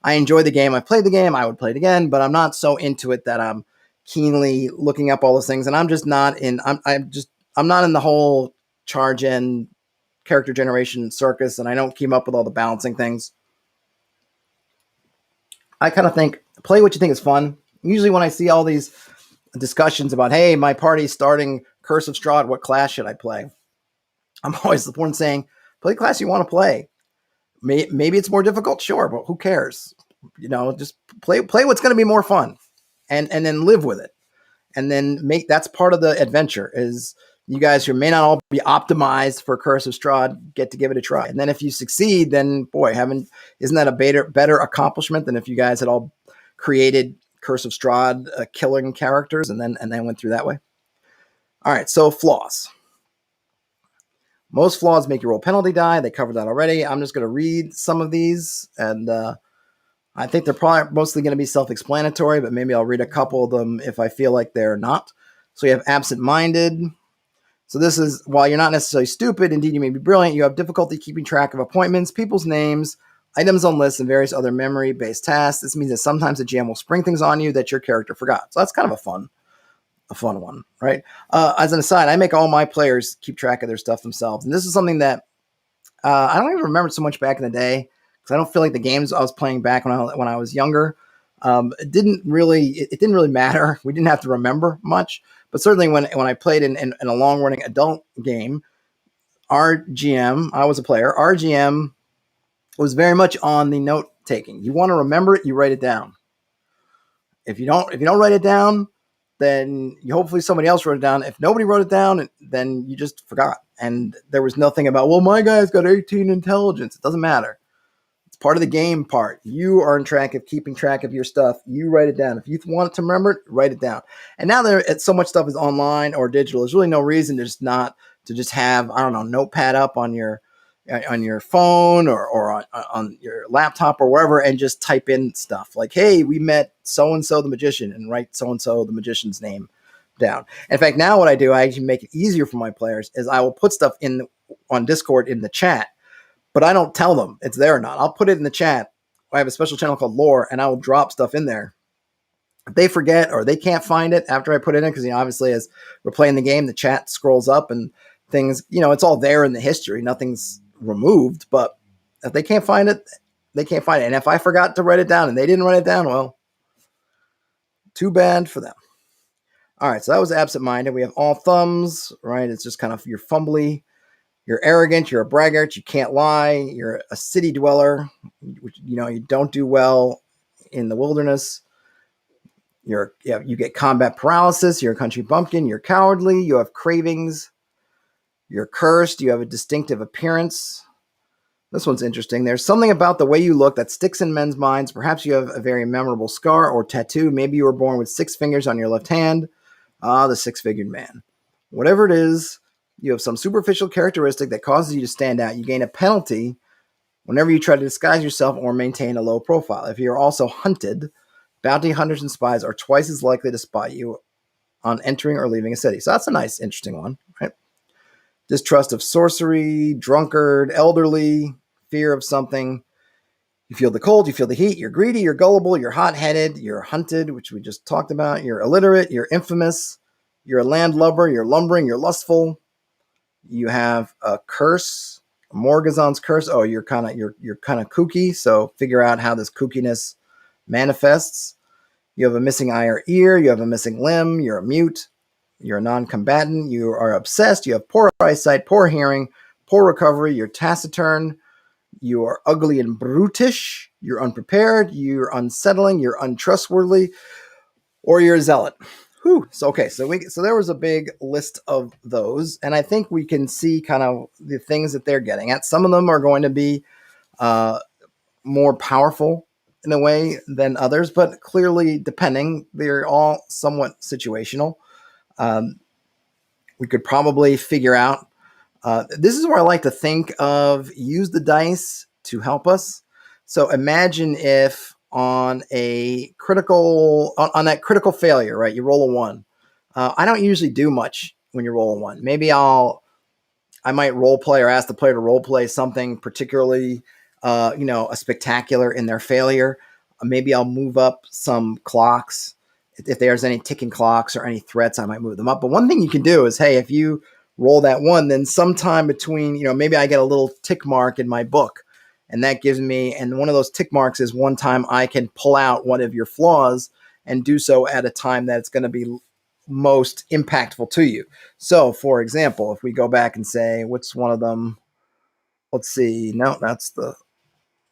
I enjoy the game. I played the game. I would play it again, but I'm not so into it that I'm keenly looking up all those things. And I'm just not in. I'm not in the whole charge in character generation circus, and I don't keep up with all the balancing things. I kind of think play what you think is fun. Usually, when I see all these discussions about, hey, my party's starting Curse of Strahd, what class should I play? I'm always the one saying, play the class you want to play. Maybe it's more difficult, sure, but who cares? Just play what's going to be more fun, and then live with it, and then that's part of the adventure. Is you guys who may not all be optimized for Curse of Strahd get to give it a try, and then if you succeed, then boy, isn't that a better accomplishment than if you guys had all created Curse of Strahd killing characters and then went through that way? All right, so flaws. Most flaws make your roll penalty die. They covered that already. I'm just going to read some of these, and I think they're probably mostly going to be self-explanatory, but maybe I'll read a couple of them if I feel like they're not. So you have absent-minded. So this is, while you're not necessarily stupid, indeed you may be brilliant, you have difficulty keeping track of appointments, people's names, items on lists, and various other memory-based tasks. This means that sometimes the GM will spring things on you that your character forgot. So that's kind of a fun one, right? As an aside, I make all my players keep track of their stuff themselves. And this is something that I don't even remember so much back in the day, because I don't feel like the games I was playing back when I was younger, it didn't really matter. We didn't have to remember much. But certainly when I played in a long-running adult game, our GM, I was a player, our GM was very much on the note-taking. You want to remember it, you write it down. If you don't write it down, then hopefully somebody else wrote it down. If nobody wrote it down, then you just forgot. And there was nothing about, well, my guy's got 18 intelligence. It doesn't matter. It's part of the game part. You are in track of keeping track of your stuff. You write it down. If you want to remember it, write it down. And now so much stuff is online or digital. There's really no reason to just have, I don't know, notepad up on your phone or on your laptop or wherever and just type in stuff like, hey, we met so-and-so the magician, and write so-and-so the magician's name down. In fact, now what I do, I actually make it easier for my players, is I will put stuff on Discord in the chat, but I don't tell them it's there or not. I'll put it in the chat. I have a special channel called Lore, and I will drop stuff in there. If they forget or they can't find it after I put it in, because obviously as we're playing the game, the chat scrolls up and things, it's all there in the history. Nothing's removed, but if they can't find it, they can't find it. And if I forgot to write it down and they didn't write it down, well, too bad for them. All right, so that was absent-minded. We have all thumbs, right? It's just kind of you're fumbly, you're arrogant, you're a braggart, you can't lie, you're a city dweller, which, you don't do well in the wilderness. You get combat paralysis, you're a country bumpkin, you're cowardly, you have cravings, you're cursed, you have a distinctive appearance. This one's interesting. There's something about the way you look that sticks in men's minds. Perhaps you have a very memorable scar or tattoo. Maybe you were born with 6 fingers on your left hand. The 6-figured man. Whatever it is, you have some superficial characteristic that causes you to stand out. You gain a penalty whenever you try to disguise yourself or maintain a low profile. If you're also hunted, bounty hunters and spies are twice as likely to spot you on entering or leaving a city. So that's a nice, interesting one, right? Distrust of sorcery, drunkard, elderly, fear of something. You feel the cold, you feel the heat, you're greedy, you're gullible, you're hot-headed, you're hunted, which we just talked about, you're illiterate, you're infamous, you're a landlubber, you're lumbering, you're lustful. You have a curse, Morgazon's curse. Oh, you're kind of kooky, so figure out how this kookiness manifests. You have a missing eye or ear, you have a missing limb, you're a mute, you're a non-combatant, you are obsessed, you have poor eyesight, poor hearing, poor recovery, you're taciturn, you are ugly and brutish, you're unprepared, you're unsettling, you're untrustworthy, or you're a zealot. Whew. So there was a big list of those, and I think we can see kind of the things that they're getting at. Some of them are going to be more powerful in a way than others, but clearly depending, they're all somewhat situational. We could probably figure out, this is where I like to think of use the dice to help us. So imagine if on that critical failure, right, you roll a 1. I don't usually do much when you roll a 1. Maybe I might role play or ask the player to role play something particularly, a spectacular in their failure. Maybe I'll move up some clocks. If there's any ticking clocks or any threats, I might move them up. But one thing you can do is, hey, if you roll that one, then sometime between, maybe I get a little tick mark in my book. And that gives me, and one of those tick marks is one time I can pull out one of your flaws and do so at a time that's going to be most impactful to you. So, for example, if we go back and say, what's one of them? Let's see. No, that's the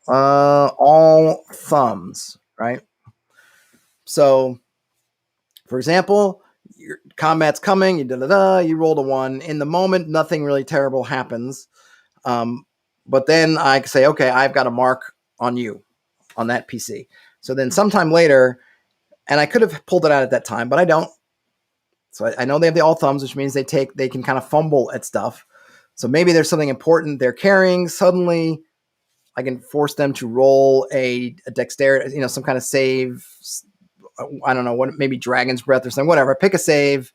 all thumbs, right? So, for example, your combat's coming, you rolled a 1. In the moment, nothing really terrible happens. But then I can say, okay, I've got a mark on you, on that PC. So then sometime later, and I could have pulled it out at that time, but I don't. So I know they have the all thumbs, which means they can kind of fumble at stuff. So maybe there's something important they're carrying. Suddenly, I can force them to roll a dexterity, some kind of save. I don't know what, maybe Dragon's Breath or something, whatever. Pick a save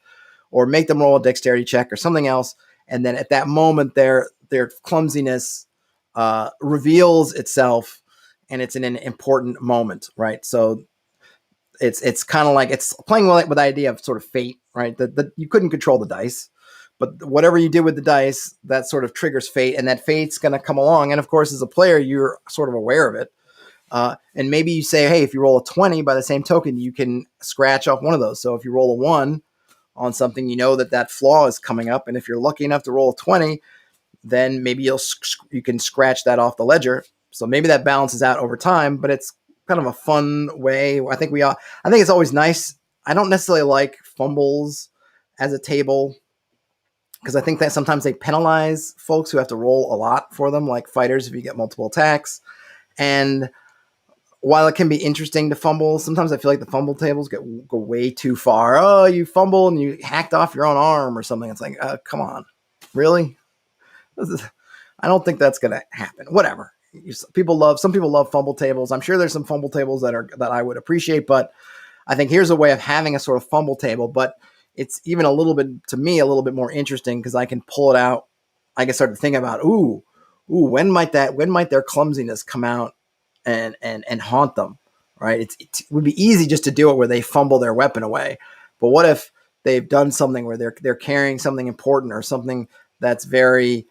or make them roll a dexterity check or something else. And then at that moment, their clumsiness reveals itself, and it's in an important moment, right? So it's kind of like it's playing with the idea of sort of fate, right? That you couldn't control the dice, but whatever you did with the dice, that sort of triggers fate, and that fate's going to come along. And of course, as a player, you're sort of aware of it. And maybe you say, hey, if you roll a 20, by the same token, you can scratch off one of those. So if you roll a 1 on something, you know that flaw is coming up. And if you're lucky enough to roll a 20, then maybe you can scratch that off the ledger. So maybe that balances out over time, but it's kind of a fun way. I think it's always nice. I don't necessarily like fumbles as a table, because I think that sometimes they penalize folks who have to roll a lot for them, like fighters, if you get multiple attacks. And while it can be interesting to fumble, sometimes I feel like the fumble tables go way too far. Oh, you fumble and you hacked off your own arm or something. It's like, come on, really? I don't think that's going to happen. Whatever. Some people love fumble tables. I'm sure there's some fumble tables that I would appreciate, but I think here's a way of having a sort of fumble table, but it's even a little bit more interesting because I can pull it out. I can start to think about, when might their clumsiness come out and haunt them, right? It would be easy just to do it where they fumble their weapon away, but what if they've done something where they're carrying something important or something that's very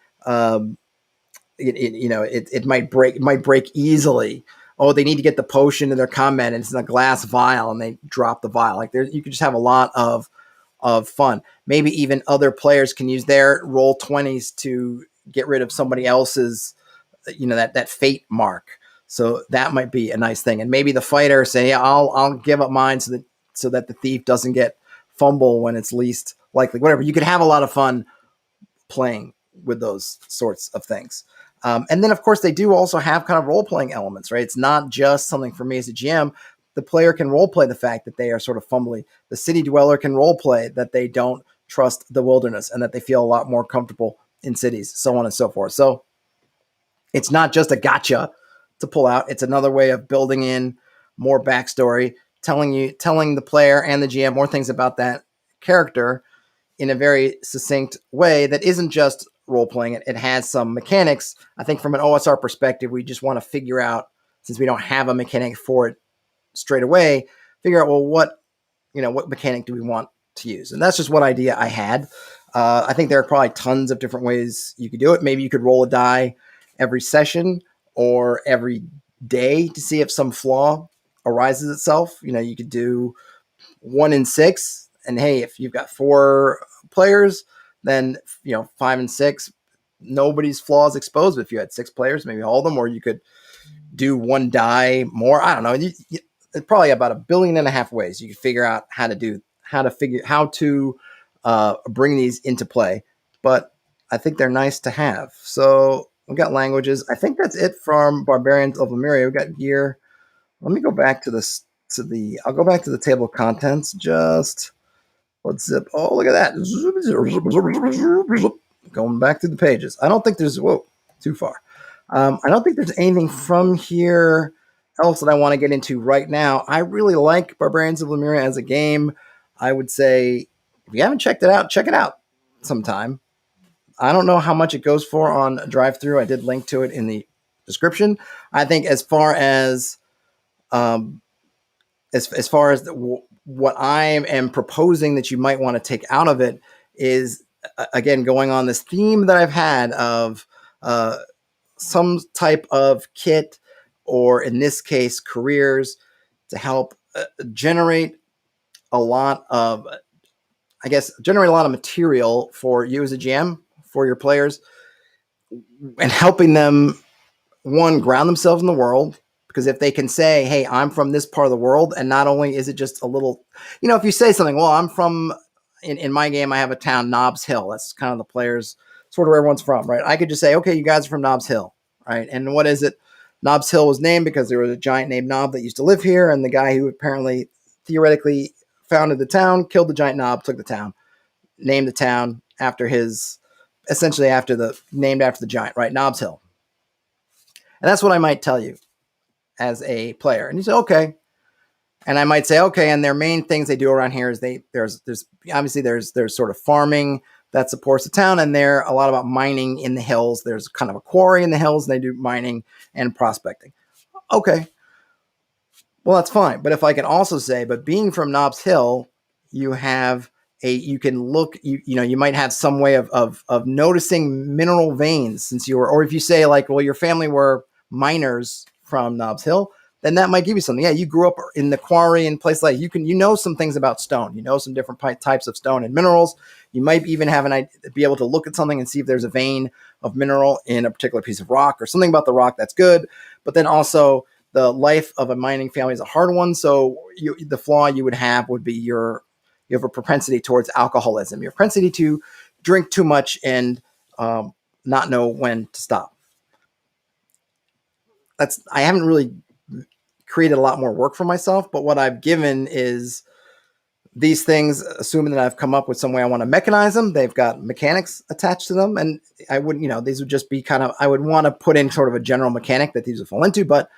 it might break easily. Oh, they need to get the potion in their combat, and it's in a glass vial, and they drop the vial. Like you could just have a lot of fun. Maybe even other players can use their roll 20s to get rid of somebody else's, that fate mark. So that might be a nice thing. And maybe the fighter say, yeah, I'll give up mine so that the thief doesn't get fumble when it's least likely. Whatever. You could have a lot of fun playing with those sorts of things. And then, of course, they do also have kind of role-playing elements, right? It's not just something for me as a GM. The player can role-play the fact that they are sort of fumbly. The city dweller can role-play that they don't trust the wilderness and that they feel a lot more comfortable in cities, so on and so forth. So it's not just a gotcha to pull out. It's another way of building in more backstory, telling the player and the GM more things about that character in a very succinct way that isn't just role-playing it. It has some mechanics. I think from an OSR perspective, we just want to figure out, since we don't have a mechanic for it straight away, figure out, well, what mechanic do we want to use? And that's just one idea I had. I think there are probably tons of different ways you could do it. Maybe you could roll a die every session or every day to see if some flaw arises itself. You could do 1 in 6. And hey, if you've got 4 players, then 5 and 6, nobody's flaws exposed. But if you had 6 players, maybe all of them, or you could do 1 die more. I don't know. It's probably about 1.5 billion ways you could figure out how to bring these into play. But I think they're nice to have. So we've got languages. I think that's it from Barbarians of Lemuria. We've got gear. Let me go back to this. I'll go back to the table of contents. Just let's zip. Oh, look at that! Going back to the pages. I don't think there's too far. I don't think there's anything from here else that I want to get into right now. I really like Barbarians of Lemuria as a game. I would say if you haven't checked it out, check it out sometime. I don't know how much it goes for on drive-through. I did link to it in the description. I think as far as As far as what I am proposing that you might want to take out of it is, again, going on this theme that I've had of some type of kit, or in this case, careers, to help generate a lot of, generate a lot of material for you as a GM, for your players, and helping them, one, ground themselves in the world. Because if they can say, hey, I'm from this part of the world, and not only is it just a little, if you say something, well, I'm from, in my game, I have a town, Nobbs Hill. That's kind of the players, sort of where everyone's from, right? I could just say, okay, you guys are from Nobbs Hill, right? And what is it? Nobbs Hill was named because there was a giant named Nob that used to live here, and the guy who apparently, theoretically, founded the town, killed the giant Nob, took the town, named the town after his, essentially named after the giant, right? Nobbs Hill. And that's what I might tell you as a player. And you say, okay. And I might say, okay, and their main things they do around here is there's sort of farming that supports the town, and they're a lot about mining in the hills. There's kind of a quarry in the hills, and they do mining and prospecting. Okay. Well, that's fine. But if I can also say, but being from Nobbs Hill, you can look, you might have some way of noticing mineral veins, since or if you say, like, well, your family were miners from Nobbs Hill, then that might give you something. Yeah, you grew up in the quarry and place, like, you know some things about stone. You know some different types of stone and minerals. You might even have be able to look at something and see if there's a vein of mineral in a particular piece of rock, or something about the rock that's good. But then also, the life of a mining family is a hard one. So the flaw you would have would be you have a propensity towards alcoholism. Your propensity to drink too much and not know when to stop. I haven't really created a lot more work for myself, but what I've given is these things, assuming that I've come up with some way I want to mechanize them. They've got mechanics attached to them, and I wouldn't, these would just be I would want to put in sort of a general mechanic that these would fall into, but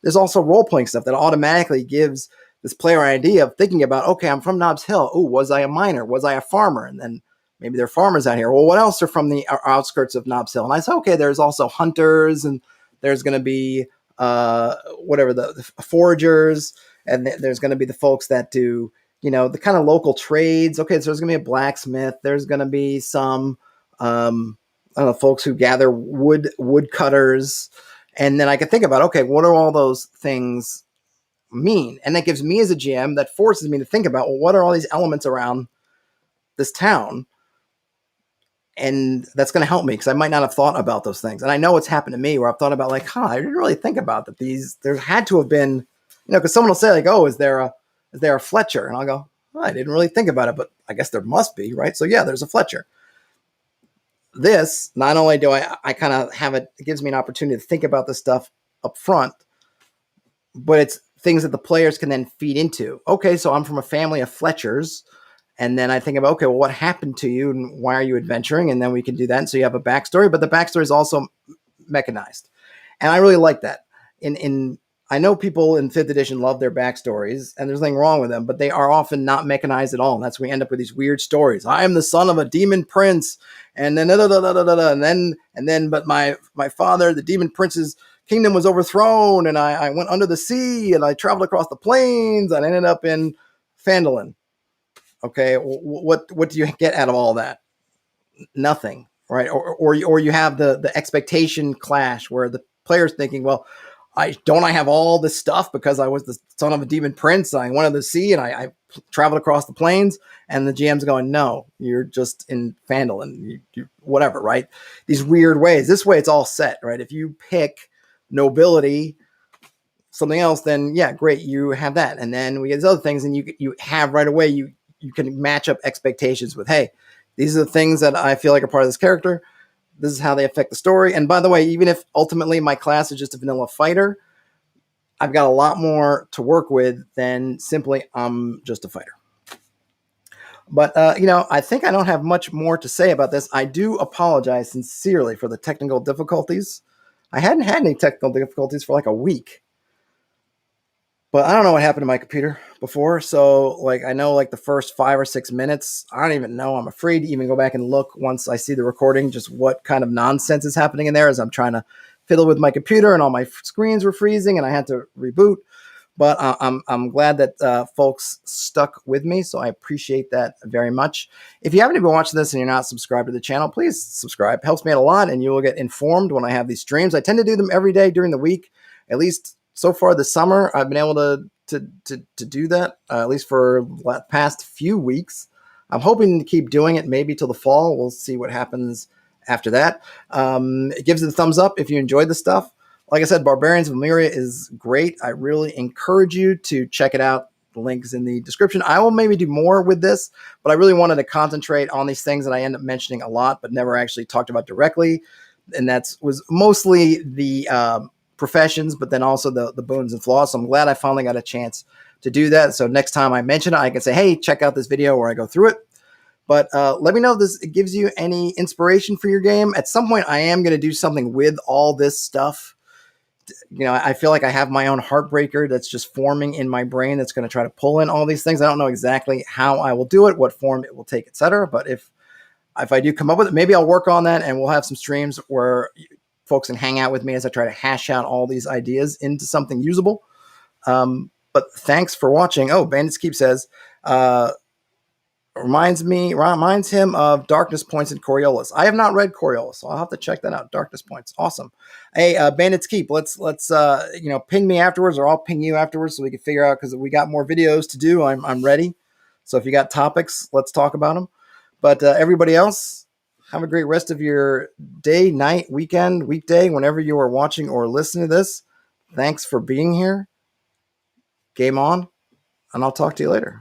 there's also role-playing stuff that automatically gives this player an idea of thinking about, okay, I'm from Nobbs Hill. Oh, was I a miner? Was I a farmer? And then maybe there are farmers out here. Well, what else are from the outskirts of Nobbs Hill? And I say, okay, there's also hunters, and there's going to be the foragers, and there's going to be the folks that do, the kind of local trades. Okay, so there's going to be a blacksmith. There's going to be some, folks who gather woodcutters. And then I can think about, okay, what do all those things mean? And that gives me as a GM, that forces me to think about, well, what are all these elements around this town? And that's going to help me, because I might not have thought about those things. And I know it's happened to me where I've thought about, like, I didn't really think about that. There had to have been, because someone will say, like, oh, is there a Fletcher? And I'll go, oh, I didn't really think about it, but I guess there must be, right? So yeah, there's a Fletcher. This, not only do I kind of have it gives me an opportunity to think about this stuff up front, but it's things that the players can then feed into. Okay, so I'm from a family of Fletchers. And then I think about, okay, well, what happened to you and why are you adventuring? And then we can do that. And so you have a backstory, but the backstory is also mechanized. And I really like that. I know people in 5th edition love their backstories, and there's nothing wrong with them, but they are often not mechanized at all. And that's when we end up with these weird stories. I am the son of a demon prince, and then but my father, the demon prince's kingdom, was overthrown, and I went under the sea, and I traveled across the plains, and I ended up in Phandalin. Okay, what do you get out of all that? Nothing, right? Or you have the expectation clash where the player's thinking, well, I have all this stuff because I was the son of a demon prince. I went to the sea and I traveled across the plains, and the GM's going, no, you're just in Phandalin, you whatever, right? These weird ways. This way, it's all set, right? If you pick nobility, something else, then yeah, great, you have that, and then we get these other things, and you have right away you can match up expectations with, hey, these are the things that I feel like are part of this character. This is how they affect the story. And by the way, even if ultimately my class is just a vanilla fighter, I've got a lot more to work with than simply I'm just a fighter. But, I think I don't have much more to say about this. I do apologize sincerely for the technical difficulties. I hadn't had any technical difficulties for like a week. But I don't know what happened to my computer before. So, I know, the first 5 or 6 minutes, I don't even know. I'm afraid to even go back and look once I see the recording, just what kind of nonsense is happening in there as I'm trying to fiddle with my computer, and all my screens were freezing and I had to reboot. but I'm glad that folks stuck with me, so I appreciate that very much. If you haven't been watching this and you're not subscribed to the channel, please subscribe. It helps me out a lot, and you will get informed when I have these streams. I tend to do them every day during the week, at least so far this summer. I've been able to do that at least for the past few weeks. I'm hoping to keep doing it maybe till the fall. We'll see what happens after that. It gives it a thumbs up if you enjoyed the stuff. Like I said, Barbarians of Lemuria is great. I really encourage you to check it out. The link is in the description. I will maybe do more with this, but I really wanted to concentrate on these things that I end up mentioning a lot, but never actually talked about directly. And that was mostly the professions, but then also the boons and flaws. So I'm glad I finally got a chance to do that. So next time I mention it, I can say, hey, check out this video where I go through it. But let me know if this gives you any inspiration for your game. At some point, I am going to do something with all this stuff. You know, I feel like I have my own heartbreaker that's just forming in my brain that's going to try to pull in all these things. I don't know exactly how I will do it, what form it will take, etc. But if I do come up with it, maybe I'll work on that, and we'll have some streams where folks can hang out with me as I try to hash out all these ideas into something usable. But thanks for watching. Oh, Bandits Keep says, reminds him of Darkness Points in Coriolis. I have not read Coriolis, so I'll have to check that out. Darkness Points, awesome. Hey, Bandits Keep, let's ping me afterwards, or I'll ping you afterwards, so we can figure out, because we got more videos to do. I'm ready. So if you got topics, let's talk about them. But everybody else, have a great rest of your day, night, weekend, weekday, whenever you are watching or listening to this. Thanks for being here. Game on, and I'll talk to you later.